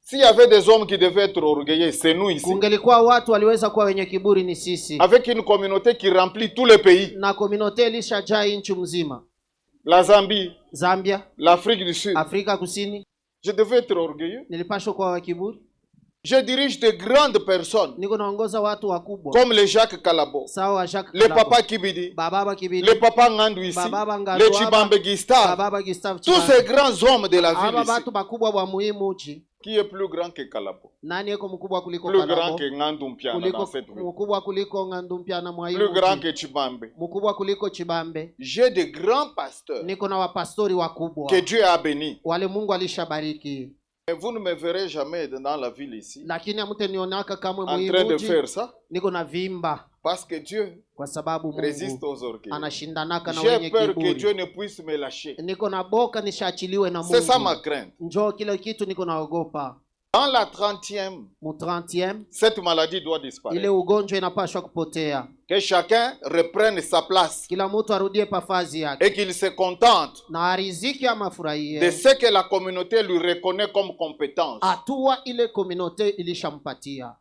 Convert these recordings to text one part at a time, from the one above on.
S'il y avait des hommes qui devaient être orgueilleux, c'est nous ici. Kungelikuwa watu waliweza kuwa wenye kiburi ni sisi. Avec une communauté qui remplit tous les pays. Na communauté ilishajaa nchi mzima. La Zambie, Zambia, l'Afrique du Sud. Afrika Kusini. Je devais être orgueilleux. Nilipaswa kuwa wa kiburi. Je dirige de grandes personnes. Niko naongoza watu wakubwa. Comme les Jacques Kalabo. Sawa Jacques Les Kalabo. Papa Kibidi. Baba Kibidi. Les Papa Ngandu ici. Les Chibambe Gustave. Baba Gustave. Tous ces grands hommes de la ville ici. Watu bakubwa wa muhimu uchi. Qui est plus grand que Kalabo? Nani yeko mkubwa kuliko Kalabo? Kalabo? Plus grand que Ngandu Mpiana dans cette ville. Mkubwa kuliko Ngandu Mpiana mwa Plus grand que Chibambe. Mkubwa kuliko Chibambe. J'ai de grands pasteurs. Niko na wapastori wakubwa. Que Dieu a béni. Wale Mungu alishabariki. Mais vous ne me verrez jamais dans la ville ici. Lakini hamtanionaka kama en train de faire ça. Niko na vimba. Parce que Dieu kwa sababu Mungu résiste aux orgueils. Anashindanaka na wenye kiburi. J'ai peur kiburi. que Dieu ne puisse me lâcher. Niko na boka nishaachiliwe na Mungu. C'est ça ma crainte. Njoo kile kitu niko naogopa. Dans la 30e, cette maladie doit disparaître. Ile ugonjwa inapaswa kupotea. Que chacun reprenne sa place. Kila mtu arudie pafazi yake. Et qu'il se contente na ariziki ama furahie de ce que la communauté lui reconnaît comme compétence. Atua ile communauté ilishampatia.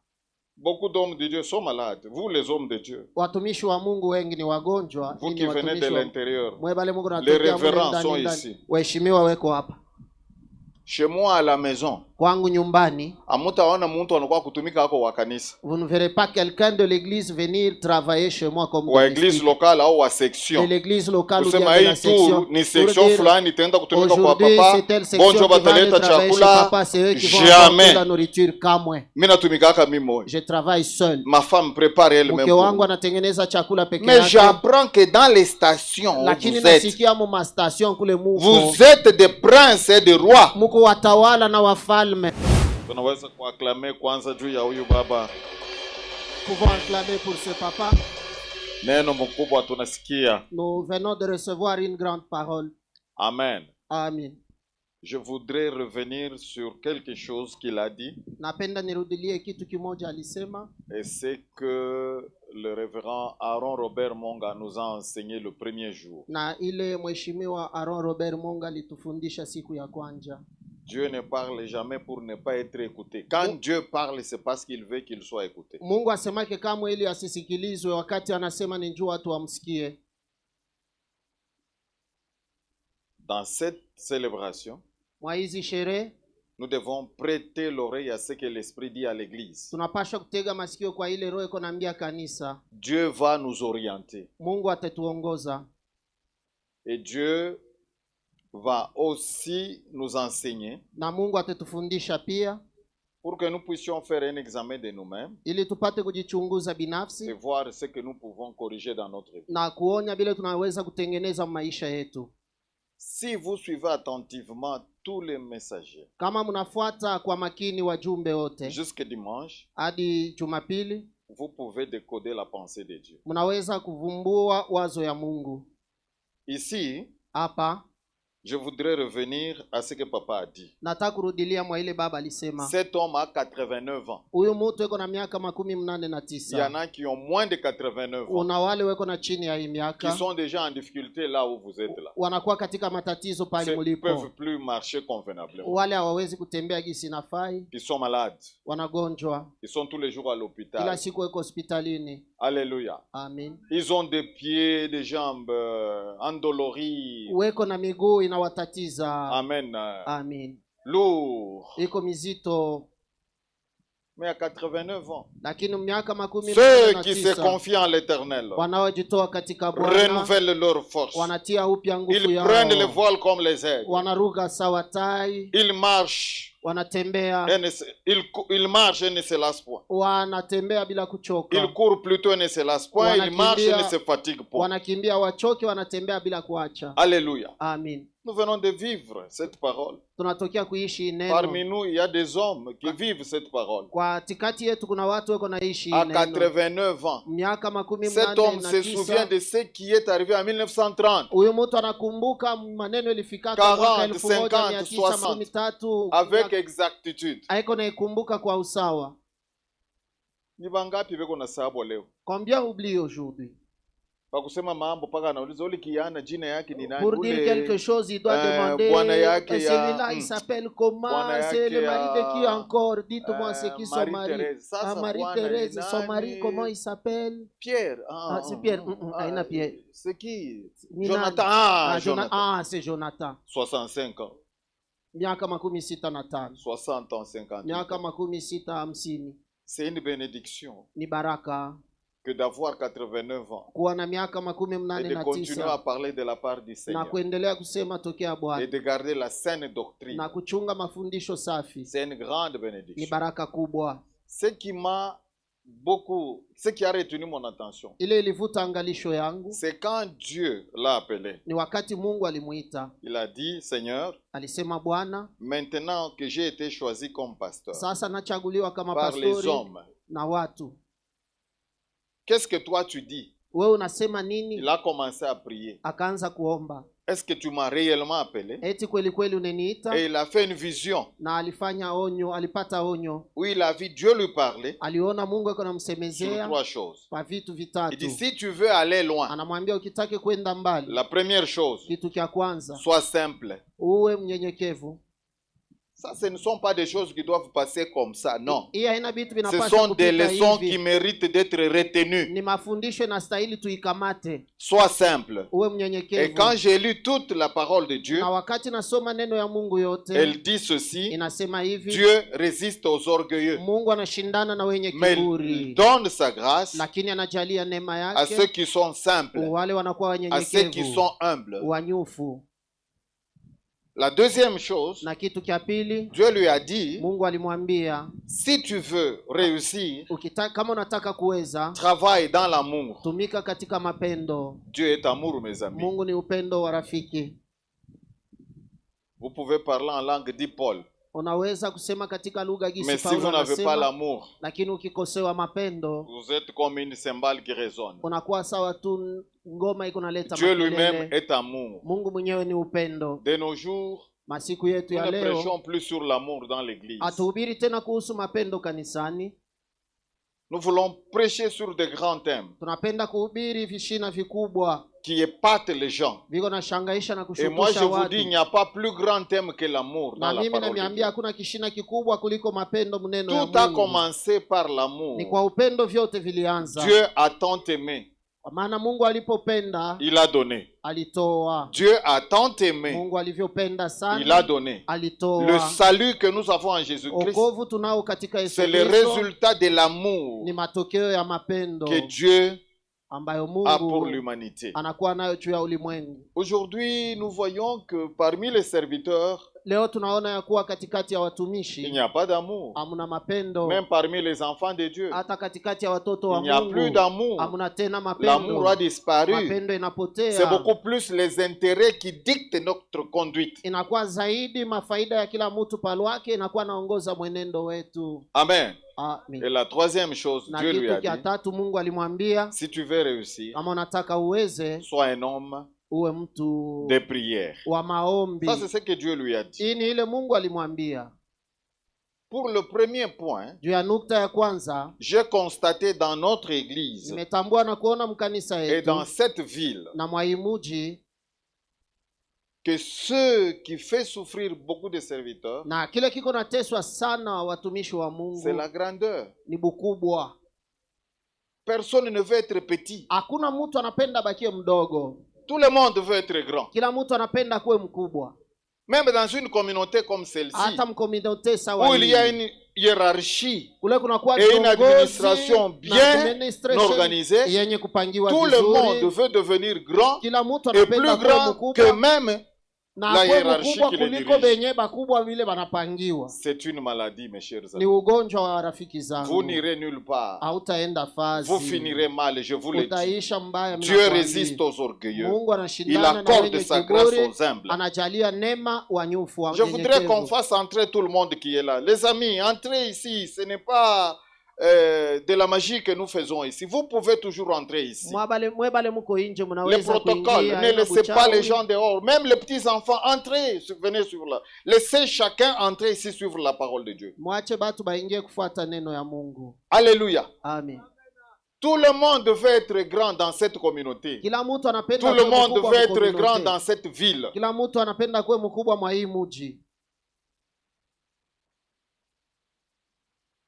Beaucoup d'hommes de Dieu sont malades. Vous les hommes de Dieu. Watumishi wa Mungu wengi ni wagonjwa. Vous qui venez de l'intérieur. Les révérends sont ici. Waheshimiwa weko hapa. Chez moi à la maison. Kwangu nyumbani. Amutaona mtu anakuwa kutumika hapo wa kanisa. Vous ne verrez pas quelqu'un de l'église venir travailler chez moi comme wa église locale au wa section. De l'église locale ou de la section. Ni section fulani itaenda kutumika kwa papa. Bonjo bataleta chakula. Jamais. Mimi natumikaka mimi moja. Je travaille seul. Ma femme prépare elle-même. Mke wangu anatengeneza chakula peke yake. Mais j'apprends que dans les stations lakini nasikia mu station kule muko. Vous êtes des princes et des rois. Muko watawala na wafalme. Tunaweza kuacclamer kwanza juu ya huyu baba. Pouvons acclamer pour ce papa. Neno mkubwa tunasikia. Nous venons de recevoir une grande parole. Amen. Amen. Je voudrais revenir sur quelque chose qu'il a dit. Napenda nirudilie kitu kimoja alisema. Et c'est que le révérend Aaron Robert Monga nous a enseigné le premier jour. Na ile mheshimiwa Aaron Robert Monga alitufundisha siku ya kwanza. Dieu ne parle jamais pour ne pas être écouté. Quand Dieu parle, c'est parce qu'il veut qu'il soit écouté. Mungu asemake kama ili asisikilizwe, wakati anasema ni njoo watu wamsikie. Dans cette célébration, mwa hizi sherehe, nous devons prêter l'oreille à ce que l'Esprit dit à l'Église. Tunapaswa kutega masikio kwa ile roho iko naambia kanisa. Dieu va nous orienter. Mungu atatuongoza. Et Dieu va aussi nous enseigner. Na Mungu atatufundisha pia. Pour que nous puissions faire un examen de nous-mêmes. Ili tupate kujichunguza binafsi. Et voir ce que nous pouvons corriger dans notre vie. Na kuonya bila tunaweza kutengeneza maisha yetu. Si vous suivez attentivement tous les messagers. Kama mnafuata kwa makini wajumbe wote. Jusqu'à dimanche. Hadi Jumapili. Vous pouvez décoder la pensée de Dieu. Mnaweza kuvumbua wazo ya Mungu. Ici. Hapa. Je voudrais revenir à ce que papa a dit. Nataka kurudilia mwa ile baba alisema. Cet homme a 89 ans. Huyu mtu yuko na miaka 89. Il y en a qui ont moins de 89 ans. Una wale weko na chini ya hii miaka. Qui sont déjà en difficulté là où vous êtes là. Wanakuwa katika matatizo pale mlipo. Ils ne peuvent plus marcher convenablement. Wale hawawezi kutembea gisi nafai. Ils sont malades. Wanagonjwa. Ils sont tous les jours à l'hôpital. Kila siku wako hospitalini. Alléluia. Amen. Ils ont des pieds, des jambes endoloris. Weko na miguu inawatatiza. Amen. Amen. Lourd. Iko mizito. Mais à 89 ans. Lakini miaka 89. Ceux qui se confient en l'Éternel. Wanaojitoa katika Bwana. Renouvellent leur force. Wanatia upya nguvu yao. Ils prennent le vol comme les aigles. Wanaruka sawa tai. Ils marchent. Wanatembea. Ils marchent et ne se lassent point. Wanatembea bila kuchoka. Ils courent plutôt et ne se lassent point. Ils marchent et ne se fatiguent point. Wanakimbia wachoke, wanatembea bila kuacha. Alléluia. Amen. Nous venons de vivre cette parole. Tunatokea kuishi neno. Parmi nous, il y a des hommes qui vivent cette parole. Kwa tikati yetu kuna watu wako naishi neno. À 89 ans. Miaka 89. Cet homme se souvient de ce qui est arrivé en 1930. Huyo mtu anakumbuka maneno ilifika kwa mwaka 1930. Avec exactitude. Haiko naikumbuka kwa usawa. Ni bangapi beko na sababu leo? Combien oublie aujourd'hui? Pakusema mambo paka anauliza ule kiana jina yake ni nani? Pour dire quelque chose, il doit demander bwana yake ya celui-là, il s'appelle comment? bwana C'est le yake mari de qui ya encore? Dites-moi c'est qui son Marie mari. Thérèse. Sasa Marie-Thérèse, bwana son ni mari, nani? comment il s'appelle? Pierre. C'est Pierre. Haina Pierre. C'est qui? Ni Jonathan. nani? Jonathan. C'est Jonathan. 65 ans. Miaka 65. 60 ans, 50 Miaka ans. 50. C'est une bénédiction Ni baraka que d'avoir 89 ans kuwa na miaka et de continuer à 89 parler de la part du na Seigneur kuendelea kusema tokea et Bwana de garder la saine doctrine. na kuchunga mafundisho safi. C'est une grande Ni bénédiction. baraka kubwa. Ce qui a retenu mon attention, Ile ilivuta angalisho yangu c'est quand Dieu l'a appelé. ni wakati Mungu alimuita, Il a dit, Seigneur, alisema, Bwana, maintenant que j'ai été choisi comme pasteur sasa nachaguliwa kama par les pastori hommes, na watu, qu'est-ce que toi tu dis? wewe unasema Il nini? a commencé à prier. Akaanza kuomba, Est-ce que tu m'as réellement appelé? eti kweli kweli uneniita? Et il a fait une vision Na alifanya onyo, alipata onyo, où il a vu Dieu lui parler aliona Mungu sur ako namsemezea 3 choses. kwa vitu Il vitatu. dit, si tu veux aller loin, Anamwambia ukitake kwenda mbali, la première chose, kitu cha kwanza sois simple. uwe mnyenyekevu. Ça, ce ne sont pas des choses qui doivent passer comme ça, non. Hii haina vitu Ce vinapaswa sont des kupita leçons qui hivi, méritent d'être retenues. ni mafundisho inastahili tuikamate. Sois simple. Uwe Et mnyenyekevu. quand j'ai lu toute la parole de Dieu, Na wakati nasoma neno ya Mungu yote, elle dit ceci, inasema hivi, Dieu résiste aux orgueilleux, Mungu anashindana na wenye mais il kiburi, donne sa grâce lakini anajalia neema à ceux yake qui sont simples, wale wanakuwa à ceux qui wanyenyekevu, sont humbles. wanyufu. La deuxième chose, Na kitu cha pili, Dieu lui a dit, Mungu alimwambia, si tu veux réussir, kama unataka kuweza, travaille dans l'amour. tumika katika mapendo. Dieu est amour, mes amis. Mungu ni upendo wa rafiki. Vous pouvez parler en langue, dit Paul. Unaweza kusema katika lugha gisi Mais si Paulo vous n'avez pas anasema, l'amour, lakini ukikosewa mapendo vous êtes comme une cymbale qui résonne. unakuwa sawa tu ngoma iko naleta Dieu lui-même makelele. est amour. Mungu mwenyewe ni upendo. De nos jours, Masiku yetu nous ya ne leo prêchons plus sur l'amour dans l'église. hatuhubiri tena kuhusu mapendo kanisani, Nous voulons prêcher sur de grands thèmes tunapenda kuhubiri vishina vikubwa qui épatent les gens. viko na shangaisha na Et moi, je kushukisha vous dis, il watu. n'y a pas plus grand thème que l'amour dans Na la mimi parole de namiambia Dieu. hakuna kishina kikubwa kuliko mapendo mneno ya Tout a Mungu. commencé par l'amour. Ni kwa upendo vyote vilianza. Dieu a tant aimé, Kwa maana Mungu alipopenda il a donné. alitoa. Dieu a tant aimé, Mungu alivyopenda il a sana donné. Le alitoa. salut que nous avons en Jésus-Christ, Wokovu tunao katika Yesu c'est le Kristo résultat de l'amour ni matokeo ya mapendo que Dieu ambayo a pour Mungu l'humanité. anakuwa nayo juu ya ulimwengu. Aujourd'hui, nous voyons que parmi les serviteurs, Leo tunaona ya kuwa katikati ya il n'y watumishi a pas d'amour. hamuna mapendo, Même parmi les enfants de Dieu, hata katikati ya watoto wa il n'y a plus Mungu d'amour. hamuna tena L'amour a mapendo. disparu. Mapendo C'est inapotea, beaucoup plus les intérêts qui dictent notre conduite. inakuwa zaidi mafaida ya kila mtu palwake, inakuwa naongoza mwenendo wetu. Amen. Amen. Et la troisième chose, Na Dieu lui a kitu cha dit, tatu Mungu alimwambia, si tu veux réussir, kama unataka uweze, sois un homme uwe mtu de prière. wa maombi. Ça, c'est ce que Dieu lui a dit. Hii ni ile Mungu alimwambia. Pour le premier point, Juu ya nukta ya kwanza, j'ai constaté dans notre église nimetambua na kuona mkanisa et yetu dans cette ville na mwaimuji, que ce qui fait souffrir beaucoup de serviteurs, na kile kiko nateswa sana watumishi wa c'est Mungu la grandeur. ni bukubwa. Personne ne veut être petit. Hakuna mtu anapenda bakie mdogo, Tout le monde veut être grand. kila mtu anapenda kuwe mkubwa. Même dans une communauté comme celle-ci, Hata mkomunote sawa où il y a hii, une hiérarchie kule kunakuwa et une viongozi administration na bien administration organisée, yenye kupangiwa tout le monde vizuri. veut devenir grand Kila mtu et anapenda plus kuwe grand que mkubwa même na la akuwe hiérarchie mkubwa qui le kuliko dirige. benye bakubwa vile banapangiwa. C'est une maladie, mes chers Ni amis. ugonjwa wa rafiki Vous zangu, n'irez nulle part. hautaenda fazi, Vous finirez mal, je vous le dis. utaisha mbaya. Mimi Dieu nakwambia. résiste aux orgueilleux. Mungu Il anashindana na accorde wenye sa grâce kiburi, aux humbles. anajalia neema wanyufu Je voudrais qu'on wanyenyekevu. fasse entrer tout le monde qui est là. Les amis, entrez ici. Ce n'est pas de la magie que nous faisons ici. Vous pouvez toujours entrer ici. Mwebale muko inje, Les mnaweza protocoles, kuingia, ne haina laissez pas les buchawi. gens dehors. Même les petits-enfants, entrez, venez sur là. Laissez chacun entrer ici, suivre la parole de Dieu. Mwache batu baingie kufuata neno ya Mungu. Alléluia. Amen. Tout le monde veut être grand dans cette communauté. Kila mtu anapenda Tout le kuwe monde mkubwa veut wa être community. grand dans cette ville. Kila mtu anapenda kuwe mkubwa mwa hii mji.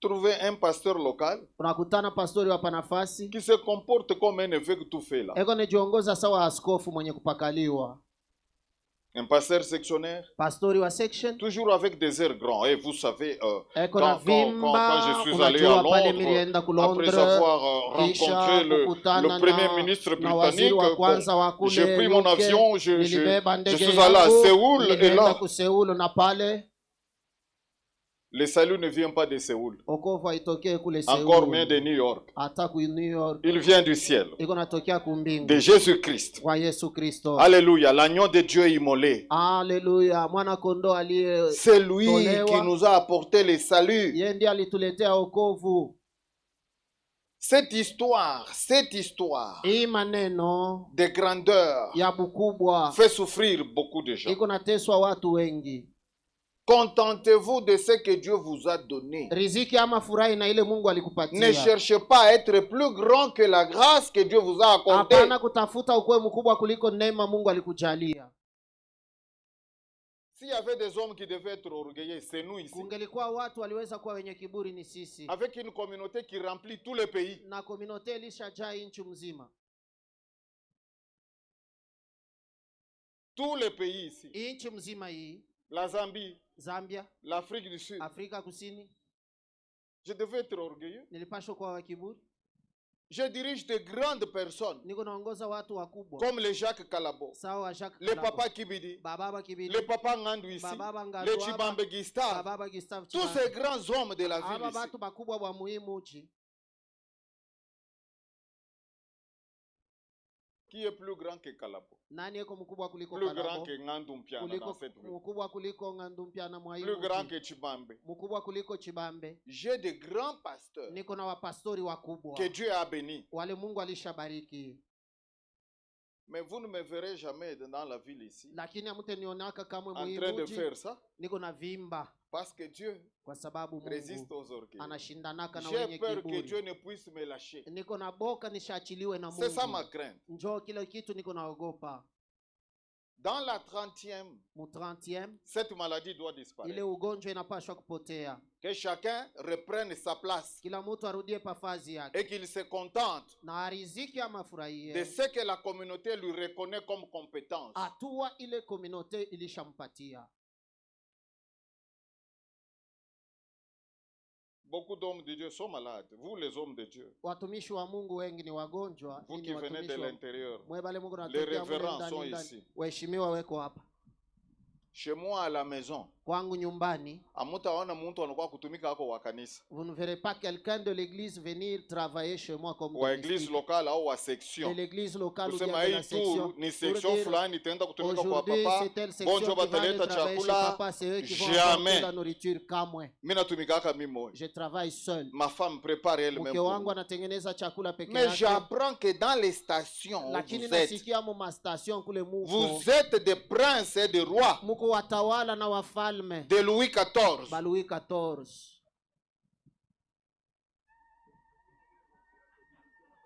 Trouver un pasteur local Unakutana pastori wa nafasi qui se comporte comme un évêque tout fait là. eko nejiongoza sawa askofu mwenye kupakaliwa. Un pasteur sectionnaire, Pastori wa section toujours avec des airs grands. Et vous savez, eko na quand vimba, je suis allé à unajua pale milienda ku Londres, après Londres, avoir rencontré le premier ministre na waziri wa kwanza wa britannique, j'ai kule pris mon UK, avion, je nilibeba ndege suis allé à yangu, Séoul, et nilienda là, ku Seoul na pale le salut ne vient pas de Séoul, okovu haitokee kule encore moins Seoul, de New York. hata ku New York, Il vient du ciel, iko natokea kumbingu de Jésus-Christ. kwa Yesu Kristo. Alléluia, l'agneau de Dieu immolé. Haleluya, mwana kondoo aliye C'est lui tolewa. qui nous a apporté le salut. yeye ndiye alituletea wokovu. Cette histoire Hii maneno de grandeur ya bukubwa fait souffrir beaucoup de gens. iko nateswa watu wengi. Contentez-vous de ce que Dieu vous a donné. Riziki ama furahi na ile Mungu Ne alikupatia. cherchez pas à être plus grand que la grâce que Dieu vous a accordée. Hapana kutafuta ukuwe mkubwa kuliko neema Mungu alikujalia. S'il y avait des hommes qui devaient être orgueilleux, c'est nous ici. Kungelikuwa watu waliweza kuwa wenye kiburi ni sisi. Avec une communauté qui remplit tous les pays. Na community ilishajaa nchi mzima. Tous les pays ici. Nchi mzima hii. La Zambie, Zambia, l'Afrique du Sud. Afrika Kusini. Je devais être orgueilleux. Nilipaswa kuwa wa kiburi. Je dirige de grandes personnes. Niko naongoza watu wakubwa. Comme le Jacques Kalabo. Sawa Jacques Le Kalabo. papa Kibidi. Baba Kibidi. Le papa Ngandu ici. Baba Ngandu Le Chibambe Gustave. Baba Gustave. Tous ces grands hommes de la ville Aba ici. batu bakubwa wa muhimu uchi. Qui est plus grand que Kalabo? Nani eko mkubwa kuliko Plus Kalabo? grand que Ngandumpiana dans cette ville. Mkubwa kuliko Ngandumpiana mwa hii Plus grand mji. que Chibambe. Mkubwa kuliko Chibambe. J'ai de grands pasteurs Niko na wapastori wakubwa. que Dieu a bénis. Wale Mungu alishabariki. Mais vous ne me verrez jamais dans la ville ici Lakini hamtenionaka kamwe en train de mji. faire ça. Niko na vimba Parce que Dieu kwa sababu résiste Mungu aux orgueils. anashindanaka na J'ai wenye peur que kiburi. Dieu ne puisse me lâcher. Niko na boka nishaachiliwe na C'est ça ma Mungu. crainte. Njoo kila kitu niko naogopa. Dans la 30e, Mu 30e cette maladie doit ile disparaître. ugonjwa inapaswa kupotea. Que chacun reprenne sa place Kila mtu arudie pafazi yake et qu'il se contente na ariziki ama de furahie ce que la communauté lui reconnaît comme compétence. hatua ile communauté ilishampatia. Beaucoup d'hommes de Dieu sont malades. Vous, les hommes de Dieu, Watumishi wa Mungu wengi ni wagonjwa. vous Nyinyi qui venez de watumishi wa l'intérieur, mwebale Mungu les anatokea mule révérends ndani sont ndani. ici. Waheshimiwa weko hapa Chez moi à la maison, kwangu nyumbani. amutaona muntu anakuwa kutumika hako wa kanisa, Vous ne verrez pas quelqu'un de l'église venir travailler chez moi comme wa église domestique. locale au wa De section. l'église locale ou bien Kusema de hii la tu section. ni Pour section dire, fulani itaenda kutumika kwa aujourd'hui, papa. c'est telle Bonjour, section qui va aller bataleta travailler chez chakula. papa, c'est eux qui vont Jamais. apporter la nourriture kamwe. Mimi natumikaka mimi moja. Je travaille seul. Ma femme prépare elle-même. Mke pour wangu moi. anatengeneza chakula peke Mais yake. j'apprends que dans les stations où Lakini vous êtes, nasikia mu mastation kule muko. vous êtes des princes et des rois Muko watawala na wafalme. de Louis XIV. Ba Louis XIV.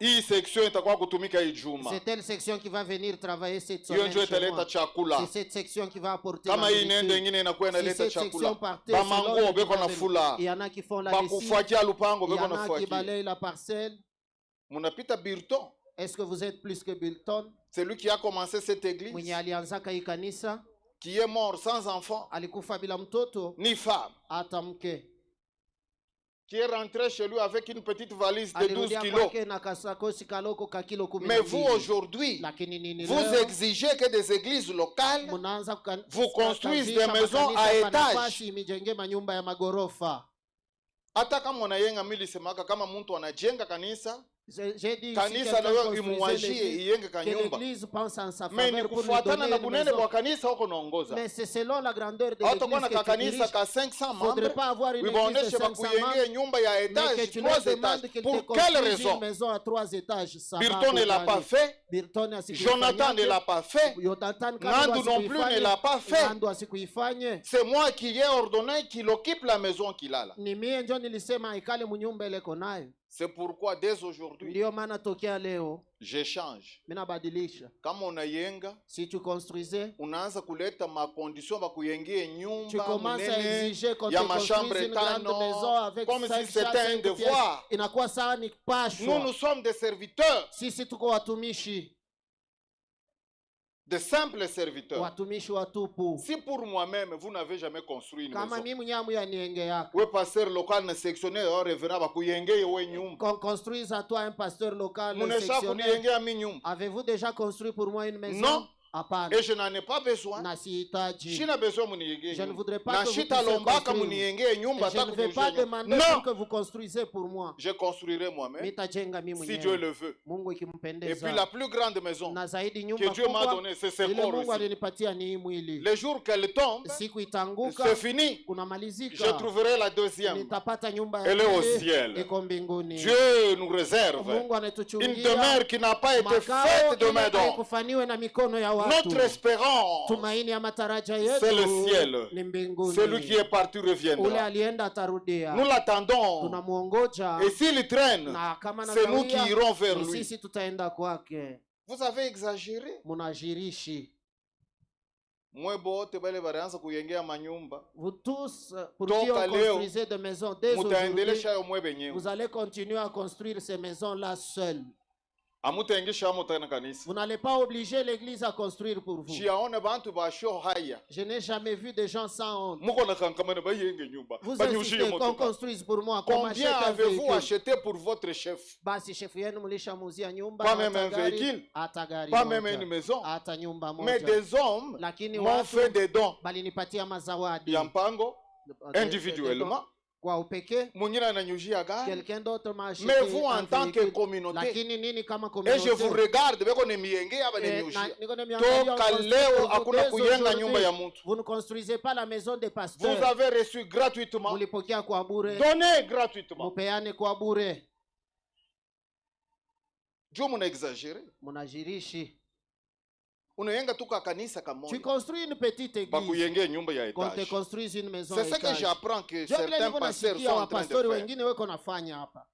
Hii section itakuwa kutumika Ijumaa. C'est telle section qui va venir travailler cette Hiyo semaine ndio chez italeta moi. chakula. C'est cette section qui va apporter Kama la hii nende nourriture. ingine inakuwa Si inaleta cette section chakula. partait, Bamanguo selon beko na le- fula. il y en a qui font la lessive. Bakufuakia lupango Il y beko en a qui nafuakia. balayent la parcelle. Munapita Birton. Est-ce que vous êtes plus que Bilton? Celui qui a commencé cette église, Mwenye alianzaka hii kanisa qui est mort sans enfant, alikufa bila mtoto ni femme, hata mke. qui est rentré chez lui avec une petite valise de 12 Alirudia kilos. kwake na kasakosi kaloko ka kilo 12. Mais vous, aujourd'hui, Lakini nini vous leo? exigez que des églises locales Munaanza vous construisent kukazisha des maisons makanisa à hapa étage. nafasi imejenge manyumba ya magorofa. hata kama unayenga mili semaka kama mtu anajenga kanisa J'ai dit kanisa nayo imuwajie iyenge kanyumba me ni kufuatana na bunene bwa kanisa huko naongoza Mais c'est selon la grandeur de hata kwa l'église na que tu kanisa diriges. ka 500 Faudrait membres pas avoir une église de wibaoneshe 500 bakuyengee membres, nyumba ya mais étage que tu 3 leur étages demandes qu'ils te pour quelle construisent raison une maison à 3 étages. Birton ne l'a pas fait, Birton Jonathan ne l'a pas fait, Ngandu non plus ne l'a pas fait. asikuifanye. C'est moi qui ai ordonné qu'il occupe la maison qu'il a là. Ni mie njo nilisema ikale munyumba ile iko nayo. C'est pourquoi dès aujourd'hui, Ndio maana tokea leo j'échange. minabadilisha. Kama unayenga, Si tu construisais, unaanza kuleta makondition bakuyengie tu nyumba commences à munene exiger qu'on te ya machambre construise une grande maison tano, avec comme 5 si c'était un devoir. Inakuwa sawa ni Nous, pashwa. nous sommes des serviteurs, Sisi tuko watumishi, de simples serviteurs. watumishi watupu. Si pour moi-même, vous n'avez jamais construit une Kama maison, mimi nyamu ya nienge yako. we pasteur local na sectionnaire au revenant bakuyenge we nyumba. Construise à toi un pasteur local Munesha sectionnaire. kuniyenge mi nyumba. Avez-vous déjà construit pour moi une maison? Non. Hapana. Et je n'en ai pas besoin. Na sihitaji. Sina besoin muniyenge Je ne nyumba. voudrais pas Na que vous shita puissiez lombaka construire. muniyenge nyumba Je ne vais pas demander non, que vous construisez pour moi. je construirai moi-même Mitajenga mimi si Dieu mwenyewe. le veut. Mungu Et ikimpendeza. puis la plus grande maison Na zaidi que nyumba Dieu m'a kubwa donnée, c'est ce ile corps Mungu ici. alinipatia ni hii mwili. Les jours qu'elle tombe, Siku itanguka, c'est fini. kunamalizika. Je trouverai la deuxième. Nitapata nyumba ya Elle est au pili, ciel. iko mbinguni. Dieu nous réserve Mungu une anatuchungia demeure qui n'a pas été makao faite de ile main d'homme. haikufanywe na mikono ya watu. Notre espérance, Tumaini ya mataraja yetu c'est le ciel. ni mbinguni. Celui qui est parti Ule reviendra. alienda atarudia. Nous l'attendons. Tunamuongoja, Et s'il traîne, na kama c'est nous qui anagawia, irons vers ni lui. sisi tutaenda kwake. Vous avez exagéré. Munajirishi. Mwe bote bale barianza kuyengea manyumba. Vous tous, pour Toka qui on leo, construisait des maisons dès aujourd'hui, mutaendelesha yo mwe benyewe. vous allez continuer à construire ces maisons-là seuls. Amutaengesha mutana kanisa. Vous n'allez pas obliger l'église à construire pour vous. Shiaone bantu basho haya. Je n'ai jamais vu des gens sans honte. Muko na kankamana bayenge nyumba. Vous Banyushie insistez qu'on motoka. construise pour moi. qu'on Combien m'achète un avez-vous véhicule. acheté pour votre chef? Basi chef yenu mlishamuzia nyumba, Pas même hata un gari, véhicule, hata gari pas moja, même une maison. hata nyumba Mais moja. des hommes Lakini m'ont watu fait des dons. balinipatia mazawadi Ya mpango, De- individuellement. kwa upekee. Mwingine ananyushia gari. Quelqu'un d'autre m'a acheté Mais vous, un en tant que véhicule. communauté, Lakini nini kama et communauté? je vous regarde, beko ni mienge aba ni nyushia. Niko nimeangalia Toka on leo construit hakuna dès kuyenga aujourd'hui. nyumba ya mtu. Vous ne construisez pas la maison des Vous pasteurs. avez reçu gratuitement. Mulipokea kwa bure, Donnez gratuitement. mupeane kwa bure. Dieu muna exagéré. Munajirishi. Unayenga tuka kanisa Tu kamoja. construis une petite église, Bakuyenge nyumba ya qu'on te étage. construise une maison C'est ce à que étage. j'apprends que Ndio vile certains niko pasteurs nasikia sont en train de wapastori faire. wengine weko nafanya hapa.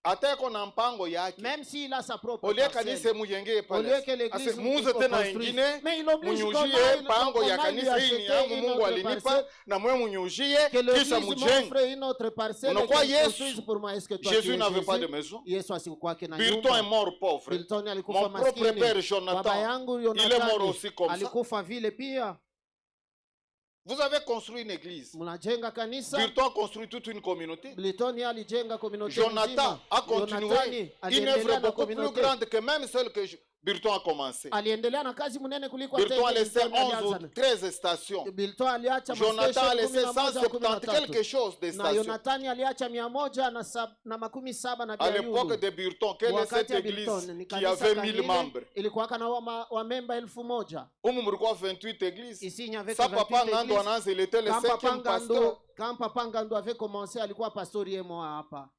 Hata iko na mpango yake. Même s'il a sa propre Olie parcelle. kanisa muyenge Au lieu pale. que l'église Muuze tena construise. ingine. Mais il oblige qu'on Munyujie aille- pango ya qu'on aille lui kanisa hii ni acheter yangu une Mungu autre alinipa parcelle, na mwe munyujie que l'église kisha mujenge. m'offre une autre parcelle et Unakuwa qu'elle Yesu. construise pour moi. Est-ce que toi Jésus tu es n'avait pas de Jésus? maison. Yesu asikukwake na Bilton nyumba. est mort pauvre. Bilton alikufa Mon propre maskini. père Baba Jonathan, yangu il est mort Yonathani aussi comme ça. alikufa vile pia. Vous avez construit une église. Mnajenga kanisa. Bilton a construit toute une communauté. Bilton alijenga communauté Jonathan nzima. a continué Yonathani une aliendelea œuvre na beaucoup plus communauté. grande que même celle que Bilton a commencé. Aliendelea na kazi mnene kuliko Bilton a hata laissé Bilton 11 alianza. ou 13 stations. Bilton aliacha Jonathan a laissé mastation 170 quelque chose de na stations. Yonathani aliacha 170 na À bia l'époque yulu. de Bilton, quelle est Wakati cette ya église Bilton ni qui kanisa avait 1000 kanile, membres? ilikuwaka na wa memba 1000. Umu mulikuwa 28 églises. Ici avec Sa papa Ngando Ananze, il était le 5e pasteur. Quand Papa Ngando avait commencé alikuwa pastori yemo hapa.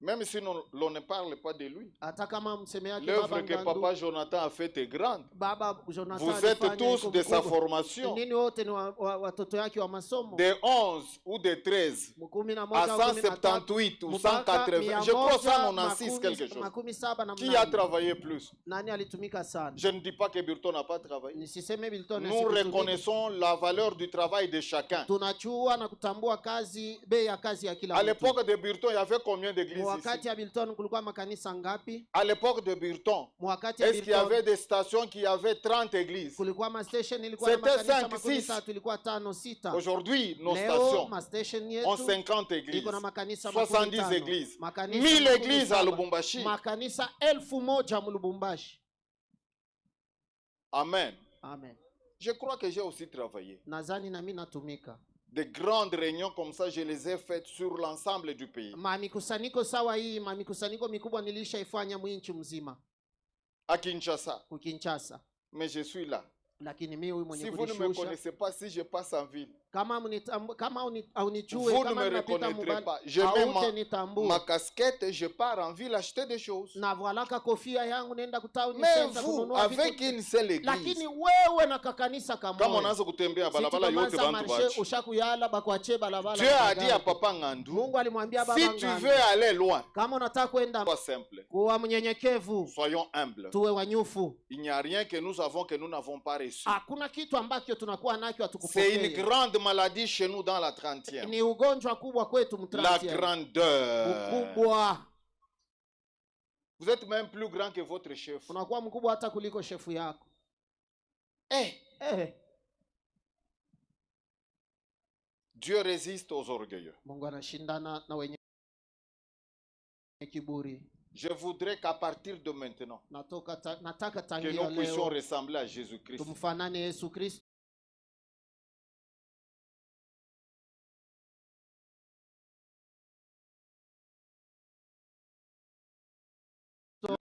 Même si l'on ne parle pas de lui. Hata kama mseme yake L'œuvre Baba que Ngando, Papa Jonathan a faite est grande. Baba Jonathan Vous êtes alifanya tous iko de sa mkubwa. formation. Nini wote ni watoto yake wa masomo. De 11 ou de 13 à 178 ou 180. Je crois 196 quelque chose. Qui a travaillé plus? Nani alitumika sana? Je ne dis pas que Bilton n'a pas travaillé. Nisiseme Bilton Nous asikutumika. reconnaissons la valeur du travail de chacun. Tunachua na kutambua kazi, bei ya kazi ya kila À mtu. l'époque de Bilton, il y avait combien d'églises Wakati ici? ya Bilton kulikuwa makanisa ngapi? À l'époque de Bilton, Wakati ya est-ce qu'il y avait Bilton des stations qui avaient 30 églises? kulikuwa ma station ilikuwa na C'était makanisa 5, makumi 6. tatu, ilikuwa 5 6. Aujourd'hui, nos Leo stations ma station ont yetu 50 églises, iko na makanisa 70 makumi tano. églises, Makanisa 1000 makumi églises à saba. Lubumbashi. Makanisa 1000 mu Lubumbashi. Amen. Amen. Je crois que j'ai aussi travaillé. Nazani na mimi natumika. De grandes réunions comme ça, je les ai faites sur l'ensemble du pays. Mamikusanyiko sawa hii, mamikusanyiko mikubwa nilishaifanya mwinchi mzima À Kinshasa. ku Kinshasa. Mais je suis là. Lakini mimi huyu mwenye Si vous ne me kunishusha, connaissez pas, si je passe en ville, kama haunijue, vous ne kama me ninapita reconnaîtrez pas. mbali, Je mets hautanitambua. ma casquette, je pars en ville acheter des choses. Na voilaka kofia yangu nenda kutauni Mais center vous, kununua avec vitu. une seule église, Lakini wewe na kakanisa kama kamoja, unaanza kutembea balabala yote Sitikomanza bantu marshe bachi. ushakuyala bakwache balabala. Dieu a dit à Papa Ngandou, Mungu alimwambia baba si tu Ngandou, veux aller loin, kama unataka kwenda sois simple, kuwa mnyenyekevu, soyons humbles. tuwe wanyufu. Il n'y a rien que nous avons que nous n'avons pas reçu. Hakuna kitu ambacho tunakuwa nacho C'est une hatukupokea. grande maladie chez nous dans la 30e. Ni ugonjwa kubwa kwetu La mtrati. grandeur. Ukubwa. Vous êtes même plus grand que votre chef. Unakuwa mkubwa hata kuliko shefu yako. Dieu résiste aux orgueilleux. Mungu anashindana na wenye kiburi. Je voudrais qu'à partir de maintenant, Nataka que tangia nous puissions leo ressembler à Jésus-Christ. tumfanane Yesu Kristo.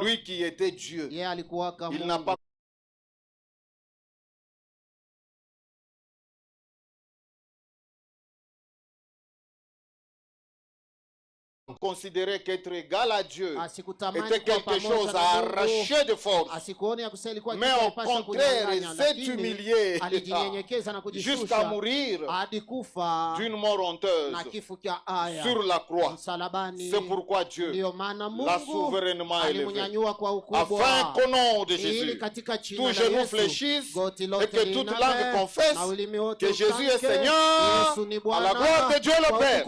Lui qui était Dieu, Yeye alikuwa kama il n'a pas considéré qu'être égal à Dieu était quelque chose à arracher de force. Mais au contraire, il s'est humilié jusqu'à mourir d'une mort honteuse sur la croix. C'est pourquoi Dieu l'a souverainement élevé, afin qu'au nom de Jésus, tout genou fléchisse et que toute langue confesse que Jésus est Seigneur, à la gloire de Dieu le Père.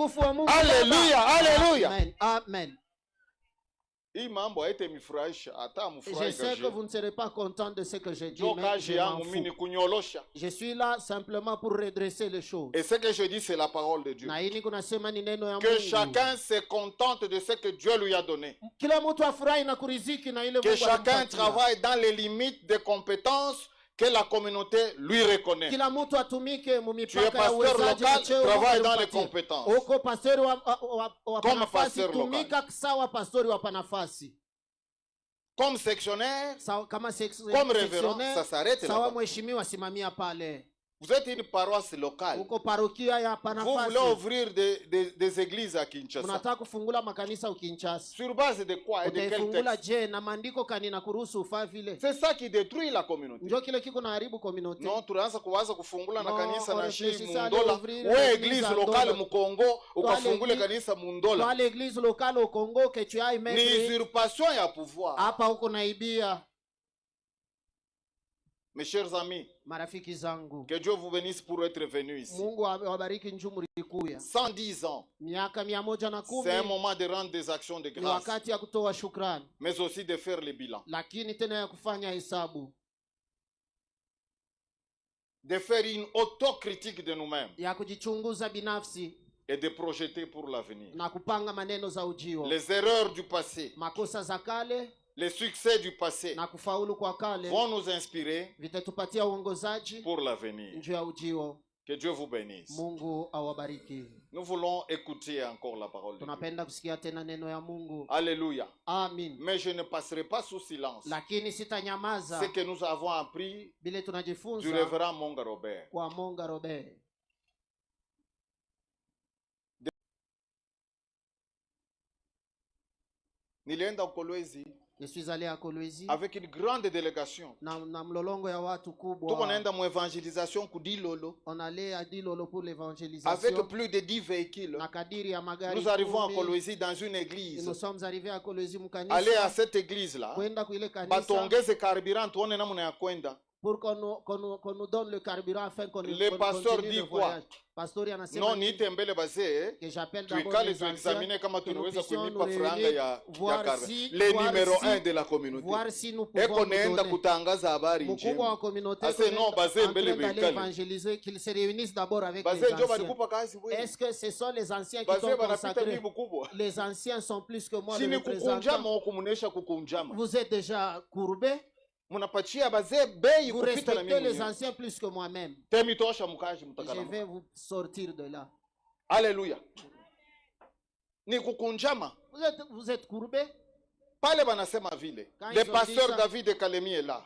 Alléluia, alléluia. Amen. Amen. Je sais que vous ne serez pas content de ce que je dis, mais je m'en fous. Je suis là simplement pour redresser les choses. Et ce que je dis, c'est la parole de Dieu. Que chacun se contente de ce que Dieu lui a donné. Que chacun travaille dans les limites des compétences que la communauté lui reconnaît. Tu es pasteur local, travaille dans les compétences. Comme pasteur local. Comme sectionnaire, comme révérend, ça s'arrête là. Vous êtes une paroisse locale. Vous voulez ouvrir des églises à Kinshasa. Sur base de quoi et de quel texte? C'est ça qui détruit la communauté. Non, tunaanza kuwaza kufungula na kanisa na shi mundola. Wewe église locale mu Congo ukafungule kanisa mundola. Ni usurpation ya pouvoir. Mes chers amis, que Dieu vous bénisse pour être venu ici. 110 ans, c'est un moment de rendre des actions de grâce, mais aussi de faire le bilan, de faire une autocritique de nous-mêmes et de projeter pour l'avenir. Les erreurs du passé, les succès du passé vont nous inspirer pour l'avenir. Que Dieu vous bénisse. Nous voulons écouter encore la parole de Dieu. Alléluia. Amen. Mais je ne passerai pas sous silence ce que nous avons appris du révérend Monga Robert. Nilienda Kolwezi. Je suis allé à Kolwezi avec une grande délégation. Tuko naenda mu evangelisation ku Dilolo. On allait à Dilolo pour l'évangélisation. Avec plus de 10 véhicules. Nous arrivons à Kolwezi dans une église. Nous sommes arrivés à Kolwezi mukanisa. Allez à cette église là. Batongeze carburant tuone namna ya kwenda. Pour qu'on nous donne le carburant afin qu'on le pasteur dit quoi? Non, niite mbele bazee tuikale tuexamine kama tunaweza kulipa franga ya carburant. Le numéro 1 de la communauté eko neenda kutangaza habari njema. Ase non bazee mbele bekale qu'ils se réunissent d'abord avec bazee les anciens. Est-ce que ce sont les anciens qui sont consacrés? Les anciens sont plus que moi le représentant. Vous êtes déjà courbé. Vous respectez les anciens plus que moi-même. Je vais vous sortir de là. Alléluia. Vous êtes courbé. Pale banasema vile. Le pasteur David Kalemi est là.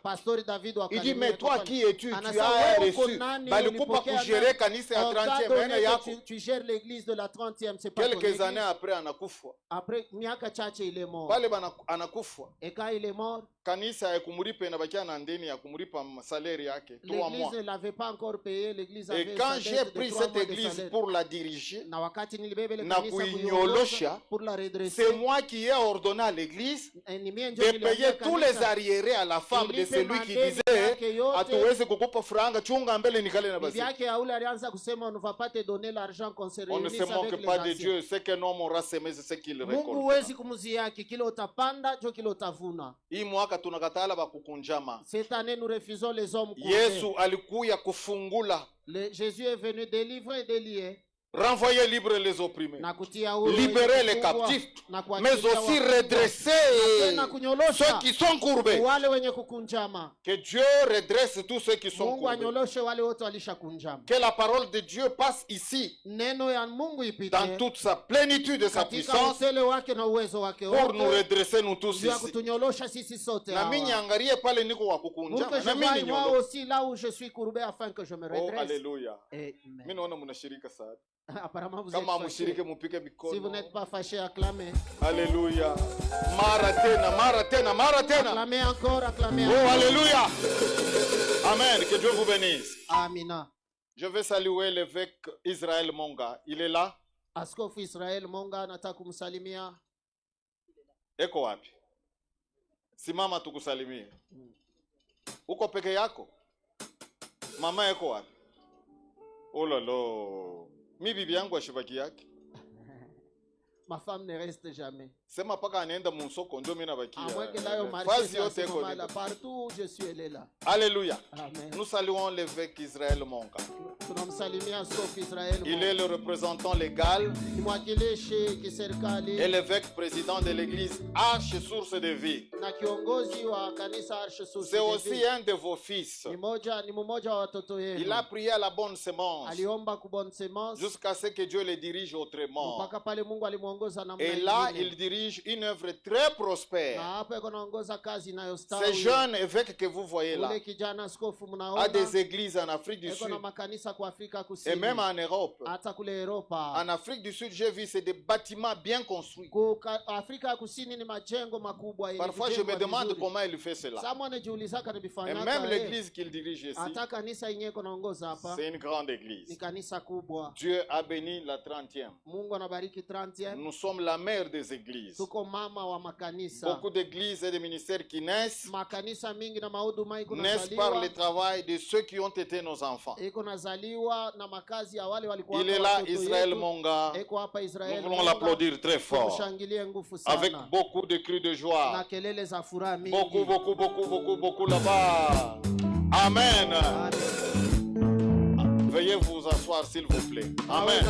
Il dit, mais toi qui es-tu? Tu as reçu. Balikupa kugere kanisa ya 30e yako. Tu gères l'église de la 30e, c'est pas quelques années après anakufa. Après miaka chache il est mort. Pale anakufa. Et quand il est mort, kanisa ya kumuripa inabakia na ndeni ya kumuripa salaire yake 3 mois. L'église ne l'avait pas encore payé, l'église avait. Et quand j'ai pris cette église pour la diriger, na wakati nilibebe le kanisa kuinyolosha, pour la redresser, c'est moi qui ai ordonné à l'église de payer tous les arriérés à la femme de celui qui disait hatuwezi kukupa franga chunga mbele nikale na basi. Bibi yake alianza kusema on ne va pas te donner l'argent qu'on se réunisse avec les anciens. On ne se moque pas de Dieu, c'est que non aura semé c'est ce qu'il récolte. Mungu huwezi kumziaki, kile utapanda ndio kile utavuna. Hii mwaka tunakatala bakukunjama. Cette année nous refusons les hommes courbés. Yesu alikuya kufungula. Jésus est venu délivrer et délier. Renvoyer libre les opprimés, libérer les captifs, mais aussi redresser ceux qui sont courbés. Que Dieu redresse tous ceux qui sont courbés. Que la parole de Dieu passe ici dans toute sa plénitude et sa puissance pour nous redresser nous tous ici. Oh, alléluia. Apparemment vous êtes fâché. Si vous n'êtes pas fâché, acclamez. Alléluia. Maratena, maratena, maratena. Acclamez encore, acclamez encore. Oh, alléluia. Amen. Que Dieu vous bénisse. Amina. Je vais saluer l'évêque Israël Monga. Il est là? Askofu Israel Monga nataka kumsalimia. Eko wapi? Simama tukusalimie. Uko peke yako? Mama eko wapi? Oh là là. Mi bibi yangu ashibaki yake. Ma femme ne reste jamais. Sema paka anaenda msoko ndio mimi nabakia. Fazi yote iko partout où je suis elle est là. Alléluia. Amen. Nous saluons l'évêque Israël Monga. Il est le représentant légal et l'évêque président de l'église Arche Source de Vie. C'est aussi un de vos fils. Il a prié à la bonne semence jusqu'à ce que Dieu le dirige autrement. Et là, il dirige une œuvre très prospère. Ce jeune évêque que vous voyez là a des églises en Afrique du Sud. Et même en Europe. En Afrique du Sud, j'ai vu c'est des bâtiments bien construits. Parfois, je me demande comment il fait cela. Et même l'église qu'il dirige ici, c'est une grande église. Dieu a béni la 30e. Nous sommes la mère des églises. Beaucoup d'églises et de ministères qui naissent par le travail de ceux qui ont été nos enfants. Il est là, Israël Monga. Nous voulons l'applaudir très fort. Avec beaucoup de cris de joie. Beaucoup, beaucoup, beaucoup, beaucoup, beaucoup là-bas. Amen. Veuillez vous asseoir s'il vous plaît. Amen.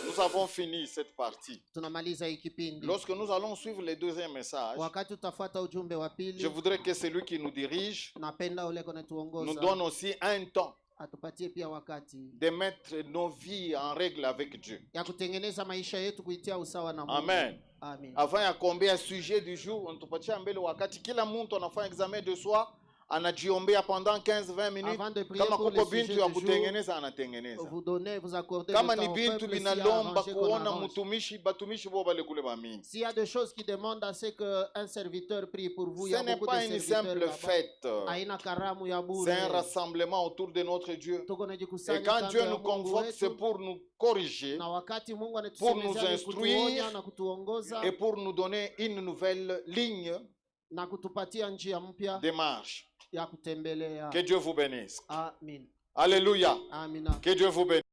Nous avons fini cette partie. Lorsque nous allons suivre le deuxième message, je voudrais que celui qui nous dirige nous donne aussi un temps de mettre nos vies en règle avec Dieu. Amen. Avant ya kuombea sujet du jour, on tupatia mbele wakati kila mtu anafanya examen de soi, anajiombea pendant 15-20 minutes. Kama kuko bintu ya kutengeneza anatengeneza. Kama ni bintu binalomba kuona mtumishi batumishi bo bale kule bamingi. S'il y a des choses qui demandent à ce que un serviteur prie pour vous, ce n'est pas une simple fête. C'est un rassemblement autour de notre Dieu. Et quand Dieu nous convoque, c'est pour nous corriger, pour nous instruire et pour nous donner une nouvelle ligne de marche. Que Dieu vous bénisse. Amen. Alléluia. Amina. Que Dieu vous bénisse.